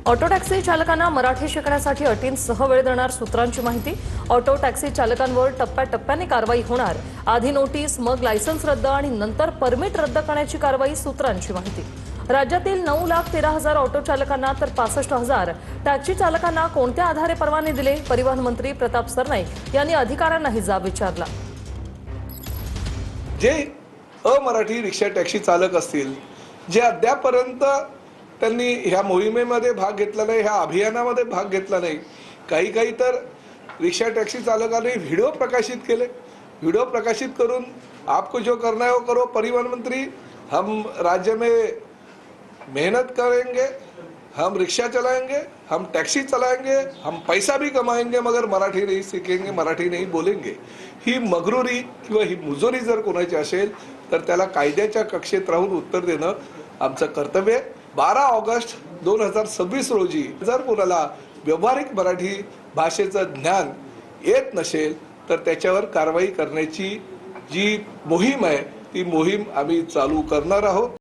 Auto taxi चालकांना मराठी शिकण्यासाठी अटींसह वेळ देणार सूत्रांची माहिती। ऑटो टॅक्सी चालकांवर टप्प्याटप्प्याने कारवाई होणार। आधी नोटीस, मग लायसन्स रद्द आणि नंतर परमिट रद्द करण्याची कारवाई सूत्रांची माहिती। राज्यातील 9,13,000 ऑटो चालकांना तर 65,000 टॅक्सी चालकांना कोणत्या आधारे परवाने दिले? परिवहन मंत्री प्रताप सरनाईक यांनी अधिकाऱ्यांनाही जाब विचारला। जे अमराठी रिक्षा टॅक्सी चालक असतील, जे अद्यापर्यंत त्यांनी ह्या मोहिमेमध्ये भाग घेतला नाही, ह्या अभियानामध्ये भाग घेतला नाही, काही तर रिक्षा टॅक्सी चालकांनी व्हिडिओ प्रकाशित केले। व्हिडिओ प्रकाशित करून आपको जो करना है वो करो, परिवहन मंत्री हम राज्य में मेहनत करेंगे, हम रिक्शा चलाएंगे, हम टैक्सी चलाएंगे, हम पैसा भी कमाएंगे, मगर मराठी नहीं सीखेंगे, मराठी नहीं बोलेंगे। ही मगरुरी किंवा ही मुजोरी जर कोणाची असेल तर त्याला कायद्याच्या कक्षेत राहून उत्तर देणं आमचं कर्तव्य आहे। 12 ऑगस्ट 2026 रोजी जर कोणाला व्यावहारिक मराठी भाषेचं ज्ञान येत नसेल तर त्याच्यावर कारवाई करण्याची जी मोहीम आहे ती मोहीम आम्ही चालू करणार आहोत।